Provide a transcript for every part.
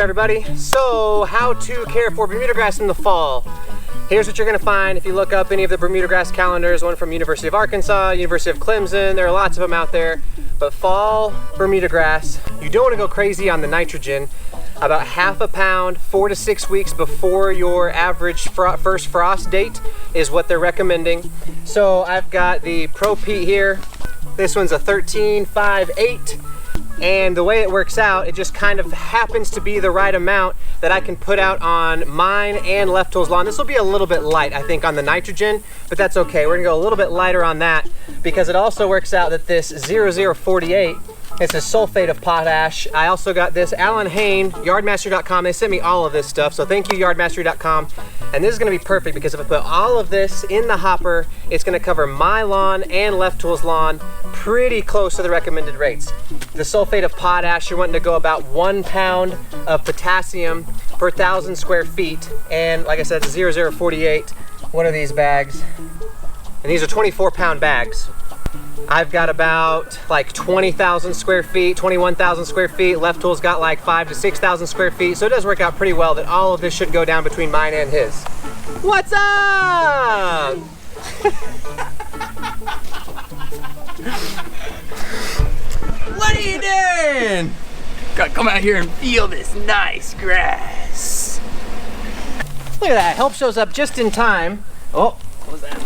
everybody. So, how to care for Bermuda grass in the fall. Here's what you're gonna find if you look up any of the Bermuda grass calendars, one from University of Arkansas, University of Clemson, there are lots of them out there. But fall Bermuda grass, you don't wanna go crazy on the nitrogen. About half a pound, 4 to 6 weeks before your average first frost date is what they're recommending. So I've got the Pro Pete here. This one's a 13.58. And the way it works out, it just kind of happens to be the right amount that I can put out on mine and Left Tool's lawn. This will be a little bit light, I think, on the nitrogen, but that's okay. We're gonna go a little bit lighter on that because it also works out that this 0048, it's a sulfate of potash. I also got this Alan Hain, yardmastery.com. They sent me all of this stuff, so thank you, yardmastery.com. And this is gonna be perfect because if I put all of this in the hopper, it's gonna cover my lawn and Left Tool's lawn pretty close to the recommended rates. The sulfate of potash, you're wanting to go about 1 pound of potassium per 1,000 square feet. And like I said, it's 0048. What are these bags? And these are 24-pound bags. I've got about like 20,000 square feet, 21,000 square feet. Left Tool's got like 5,000 to 6,000 square feet. So it does work out pretty well that all of this should go down between mine and his. What's up? What are you doing? Gotta come out here and feel this nice grass. Look at that, help shows up just in time. Oh, what was that?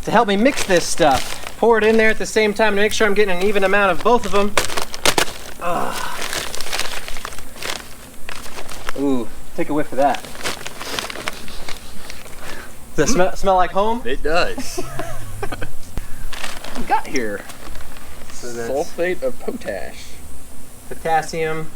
To help me mix this stuff. Pour it in there at the same time to make sure I'm getting an even amount of both of them. Ooh, take a whiff of that. Does that smell like home? It does. What we got here? So Sulfate of potash. Potassium.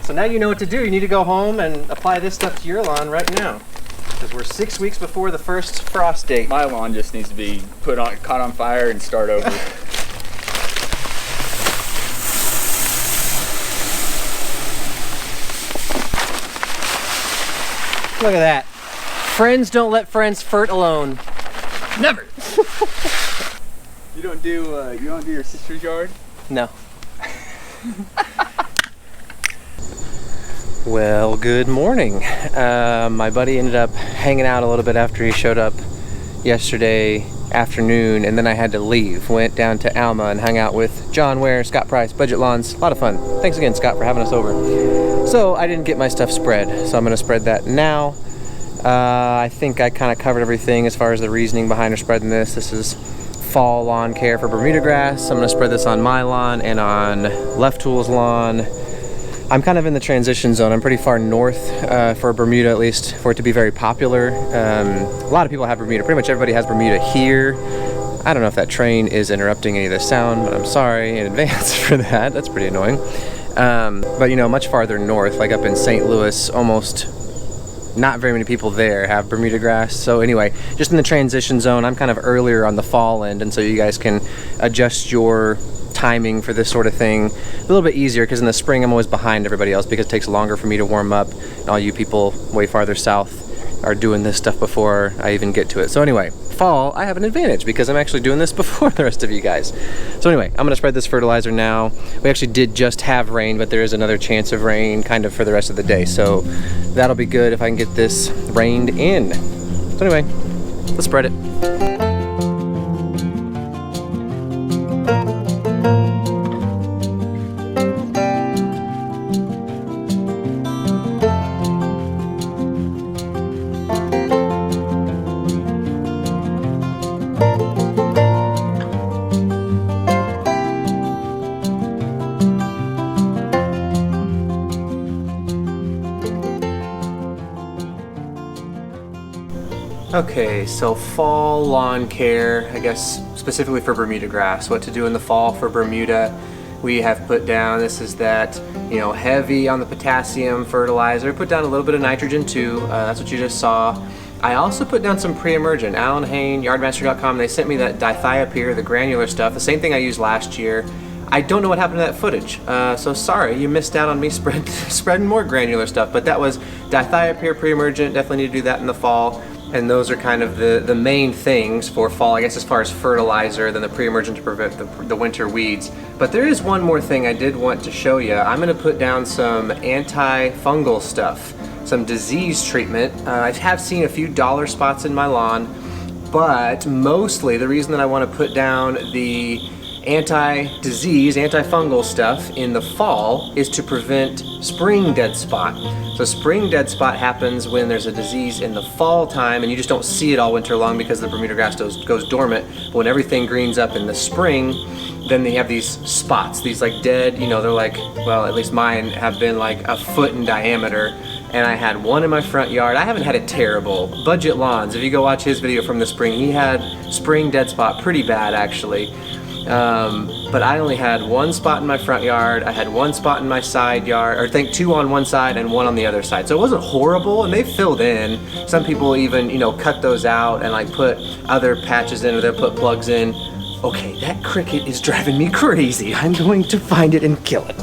So now you know what to do. You need to go home and apply this stuff to your lawn right now. Because we're 6 weeks before the first frost date. My lawn just needs to be caught on fire and start over. Look at that. Friends don't let friends furt alone. Never. You don't do your sister's yard? No. Well, good morning. My buddy ended up hanging out a little bit after he showed up yesterday afternoon, and then I had to leave. Went down to Alma and hung out with John Ware, Scott Price, Budget Lawns. A lot of fun. Thanks again, Scott, for having us over. So I didn't get my stuff spread, so I'm going to spread that now. I think I kind of covered everything as far as the reasoning behind spreading this. This is fall lawn care for Bermuda grass. I'm going to spread this on my lawn and on Left Tool's lawn. I'm kind of in the transition zone. I'm pretty far north for Bermuda, at least, for it to be very popular. A lot of people have Bermuda. Pretty much everybody has Bermuda here. I don't know if that train is interrupting any of the sound, but I'm sorry in advance for that. That's pretty annoying. But you know, much farther north, like up in St. Louis, almost not very many people there have Bermuda grass. So anyway, just in the transition zone, I'm kind of earlier on the fall end, and so you guys can adjust your timing for this sort of thing a little bit easier, because in the spring I'm always behind everybody else because it takes longer for me to warm up, and all you people way farther south are doing this stuff before I even get to it. So anyway, fall I have an advantage because I'm actually doing this before the rest of you guys. So anyway, I'm gonna spread this fertilizer now. We actually did just have rain, but there is another chance of rain kind of for the rest of the day, so that'll be good if I can get this rained in. So anyway, let's spread it. Okay, so fall lawn care, I guess specifically for Bermuda grass. What to do in the fall for Bermuda. We have put down, this is that, you know, heavy on the potassium fertilizer. Put down a little bit of nitrogen too, that's what you just saw. I also put down some pre-emergent. Alan Hain, yardmastery.com, they sent me that Dithiopyr, the granular stuff, the same thing I used last year. I don't know what happened to that footage, so sorry, you missed out on me spreading more granular stuff, but that was Dithiopyr pre-emergent, definitely need to do that in the fall. And those are kind of the main things for fall, I guess, as far as fertilizer, then the pre-emergent to prevent the winter weeds. But there is one more thing I did want to show you. I'm gonna put down some anti-fungal stuff, some disease treatment. I have seen a few dollar spots in my lawn, but mostly the reason that I wanna put down the anti-disease, antifungal stuff in the fall is to prevent spring dead spot. So spring dead spot happens when there's a disease in the fall time and you just don't see it all winter long because the Bermuda grass goes dormant. But when everything greens up in the spring, then they have these spots, these like dead, you know, they're like, well, at least mine have been like a foot in diameter. And I had one in my front yard. I haven't had it terrible. Budget Lawns, if you go watch his video from the spring, he had spring dead spot pretty bad actually. But I only had one spot in my front yard, I had one spot in my side yard, or I think two on one side and one on the other side. So it wasn't horrible, and they filled in. Some people even, you know, cut those out and like put other patches in, or they'll put plugs in. Okay, that cricket is driving me crazy. I'm going to find it and kill it.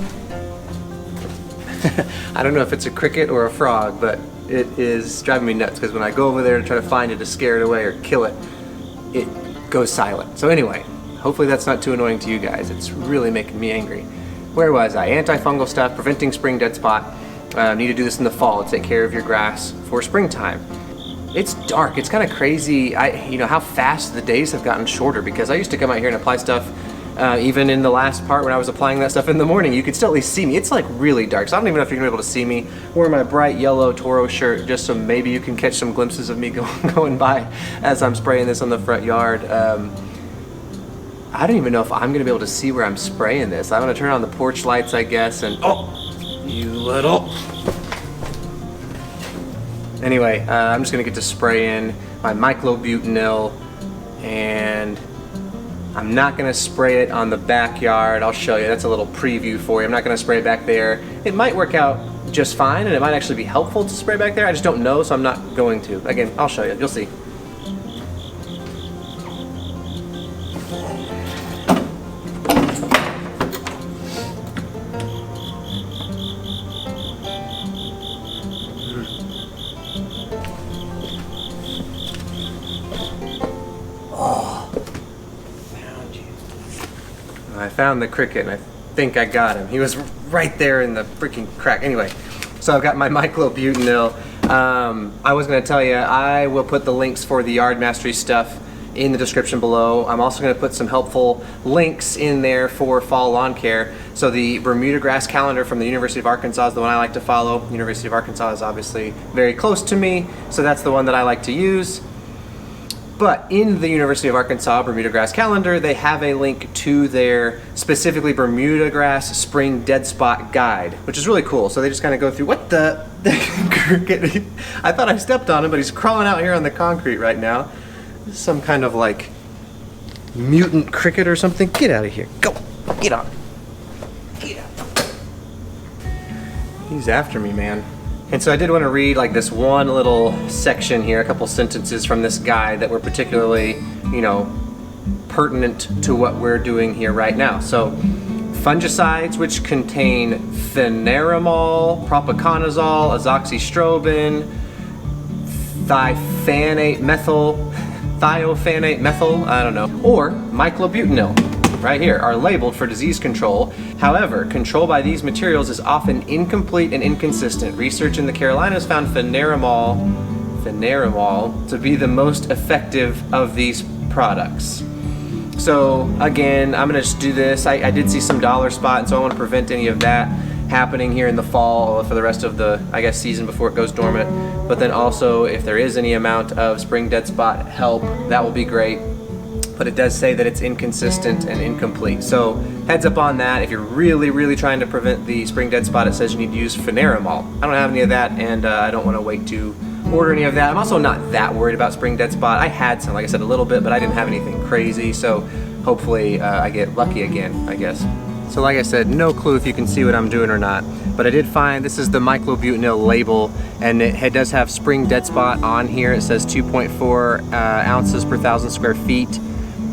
I don't know if it's a cricket or a frog, but it is driving me nuts because when I go over there to try to find it to scare it away or kill it, it goes silent. So anyway, hopefully that's not too annoying to you guys. It's really making me angry. Where was I? Antifungal stuff, preventing spring dead spot. Need to do this in the fall to take care of your grass for springtime. It's dark. It's kind of crazy. You know how fast the days have gotten shorter, because I used to come out here and apply stuff. Even in the last part when I was applying that stuff in the morning, you could still at least see me. It's like really dark, so I don't even know if you're gonna be able to see me. Wearing my bright yellow Toro shirt just so maybe you can catch some glimpses of me going by as I'm spraying this on the front yard. I don't even know if I'm gonna be able to see where I'm spraying this. I'm gonna turn on the porch lights, I guess, and oh, you little. Anyway, I'm just gonna get to spray in my myclobutanil, and I'm not gonna spray it on the backyard. I'll show you, that's a little preview for you. I'm not gonna spray it back there. It might work out just fine, and it might actually be helpful to spray back there. I just don't know, so I'm not going to. Again, I'll show you, you'll see. I found the cricket and I think I got him. He was right there in the freaking crack. Anyway, so I've got my myclobutanil. I was going to tell you, I will put the links for the Yard Mastery stuff in the description below. I'm also going to put some helpful links in there for fall lawn care. So the Bermuda grass calendar from the University of Arkansas is the one I like to follow. University of Arkansas is obviously very close to me, so that's the one that I like to use. But in the University of Arkansas Bermuda grass calendar, they have a link to their specifically Bermuda grass spring dead spot guide, which is really cool. So they just kind of go through what the cricket. I thought I stepped on him, but he's crawling out here on the concrete right now. This is some kind of like mutant cricket or something. Get out of here. Go. Get on. Get out. He's after me, man. And so I did want to read like this one little section here, a couple sentences from this guide that were particularly, you know, pertinent to what we're doing here right now. So, fungicides which contain fenarimol, propaconazole, azoxystrobin, thiophanate methyl, I don't know, or myclobutanil, right here, are labeled for disease control. However, control by these materials is often incomplete and inconsistent. Research in the Carolinas found fenarimol to be the most effective of these products. So again, I'm gonna just do this. I did see some dollar spot, and so I want to prevent any of that happening here in the fall for the rest of the, I guess, season before it goes dormant. But then also, if there is any amount of spring dead spot help, that will be great. But it does say that it's inconsistent and incomplete. So heads up on that. If you're really, really trying to prevent the spring dead spot, it says you need to use fenarimol. I don't have any of that, and I don't want to wait to order any of that. I'm also not that worried about spring dead spot. I had some, like I said, a little bit, but I didn't have anything crazy. So hopefully I get lucky again, I guess. So like I said, no clue if you can see what I'm doing or not, but I did find this is the myclobutanil label, and it does have spring dead spot on here. It says 2.4 ounces per 1,000 square feet.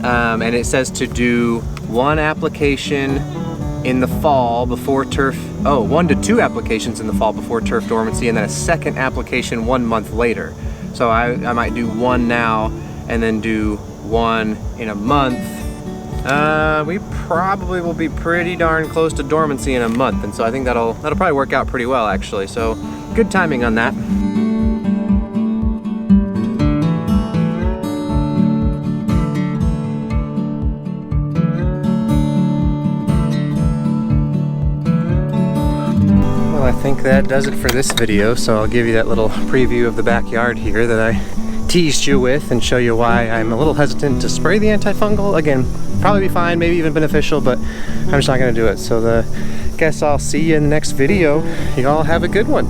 And it says to do one application in the fall before turf, 1 to 2 applications in the fall before turf dormancy, and then a second application 1 month later. So I might do one now and then do one in a month. We probably will be pretty darn close to dormancy in a month, and so I think that'll probably work out pretty well actually. So good timing on that. I think that does it for this video, so I'll give you that little preview of the backyard here that I teased you with and show you why I'm a little hesitant to spray the antifungal. Again, probably be fine, maybe even beneficial, but I'm just not going to do it. So guess I'll see you in the next video. You all have a good one.